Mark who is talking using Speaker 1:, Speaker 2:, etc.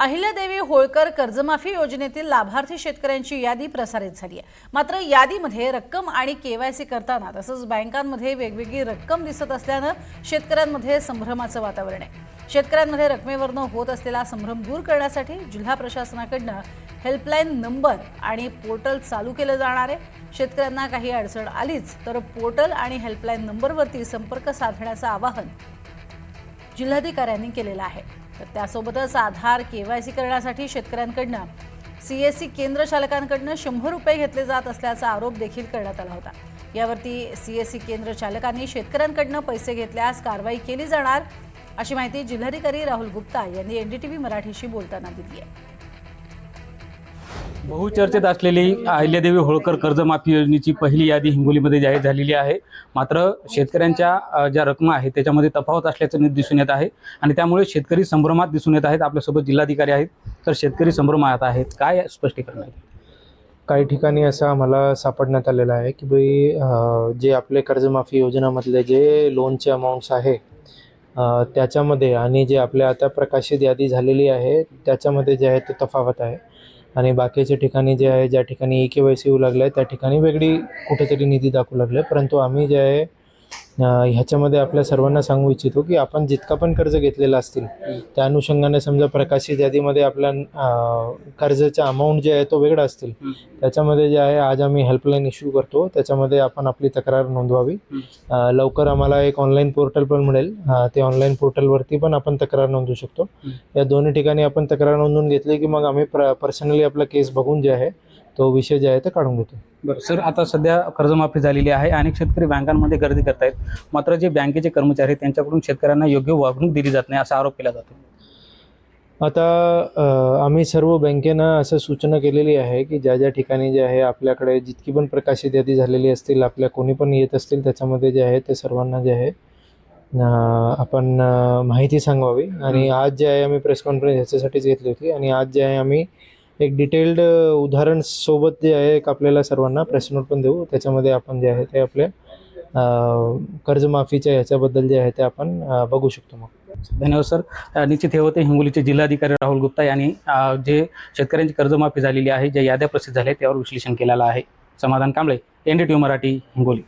Speaker 1: अहिल्यादेवी होळकर कर्जमाफी योजनेतील लाभार्थी शेतकऱ्यांची यादी प्रसारित झाली आहे। मात्र यादीमध्ये रक्कम आणि केवायसी करताना तसंच बँकांमध्ये वेगवेगळी रक्कम दिसत असल्याने शेतकऱ्यांमध्ये संभ्रमाचं वातावरण आहे। शेतकऱ्यांमध्ये रकमेवरनं होत असलेला संभ्रम दूर करण्यासाठी जिल्हा प्रशासनाकडून हेल्पलाईन नंबर आणि पोर्टल चालू केलं जाणार आहे। शेतकऱ्यांना काही अडचण आलीच तर पोर्टल आणि हेल्पलाईन नंबरवरती संपर्क साधण्याचं आवाहन जिल्हाधिकाऱ्यांनी केलेलं आहे। तर त्यासोबतच आधार केवायसी करण्यासाठी शेतकऱ्यांकडून सीएससी केंद्र चालकांकडून 100 रुपये घेतले जात असल्याचा आरोप देखील करण्यात आला होता। यावरती सीएससी केंद्र चालकांनी शेतकऱ्यांकडून पैसे घेतल्यास कारवाई केली जाणार अशी माहिती जिल्हाधिकारी राहुल गुप्ता यांनी एनडीटीव्ही मराठीशी बोलताना दिली आहे।
Speaker 2: बहुचर्चित असलेली अहिल्यादेवी होळकर कर्जमाफी योजनेची पहिली यादी हिंगोलीमध्ये जाहीर झालेली आहे। मात्र शेतकऱ्यांच्या ज्या रकमा आहेत त्याच्यामध्ये तफावत असल्याचं दिसून येत आहे आणि त्यामुळे शेतकरी संभ्रमात दिसून येत आहेत। आपल्यासोबत जिल्हाधिकारी आहेत, तर शेतकरी संभ्रमात आहेत, काय स्पष्टीकरण आहे?
Speaker 3: काही ठिकाणी असं आम्हाला सापडण्यात आलेलं आहे की जे आपले कर्जमाफी योजनामधले जे लोनचे अमाऊंट्स आहे त्याच्यामध्ये आणि जे आपल्या आता प्रकाशित यादी झालेली आहे त्याच्यामध्ये जे आहे ते तफावत आहे आणि बाकीच्या ठिकाणी जे आहे ज्या ठिकाणी केवायसी होऊ लागलं आहे त्या ठिकाणी वेगळी कुठेतरी निधी दाखवू लागले। परंतु आम्ही जे आहे ह्याच्यामध्ये आपल्या सर्वांना सांगू इच्छितो की आपण जितका पण कर्ज घेतलेला असतील त्या अनुषंगाने समजा प्रकाशित यादीमध्ये आपल्या कर्जाचा अमाऊंट जे आहे तो वेगळा असतील त्याच्यामध्ये जे आहे आज आम्ही हेल्पलाईन इश्यू करतो, त्याच्यामध्ये आपण आपली तक्रार नोंदवावी। लवकर आम्हाला एक ऑनलाईन पोर्टल पण मिळेल, ते ऑनलाईन पोर्टलवरती पण आपण तक्रार नोंदवू शकतो। या दोन्ही ठिकाणी आपण तक्रार नोंदवून घेतली की मग आम्ही पर्सनली आपला केस बघून जे आहे तो विषय जे आहे ते काढून घेतो।
Speaker 2: बरं सर, आता सध्या कर्जमाफी झालेली आहे, अनेक शेतकरी बँकांमध्ये गर्दी करत आहेत, मात्र जे बँकेचे कर्मचारी आहेत त्यांच्याकडून शेतकऱ्यांना योग्य वागणूक दिली जात नाही असा आरोप केला जातो।
Speaker 3: आता आम्ही सर्व बँकेनं असं सूचना केलेली आहे की ज्या ठिकाणी जे आहे आपल्याकडे जितकी पण प्रकाशित यादी झालेली असतील, आपल्या कोणी पण येत असतील त्याच्यामध्ये जे आहे ते सर्वांना जे आहे आपण माहिती सांगावी। आणि आज जे आहे आम्ही प्रेस कॉन्फरन्स ह्याच्यासाठीच घेतली होती आणि आज जे आहे आम्ही एक डिटेल्ड उदाहरण सोबत जे आहे एक आपल्याला सर्वांना प्रेस नोट पण देऊ, त्याच्यामध्ये आपण जे आहे ते आपल्या कर्जमाफीच्या ह्याच्याबद्दल जे आहे ते आपण बघू शकतो। मग
Speaker 2: धन्यवाद सर। निश्चित हे होते हिंगोलीचे जिल्हाधिकारी राहुल गुप्ता यांनी जे शेतकऱ्यांची कर्जमाफी झालेली आहे, ज्या याद्या प्रसिद्ध झाल्या त्यावर विश्लेषण केलेलं आहे। समाधान कांबळे, एनडीटीव्ही मराठी, हिंगोली।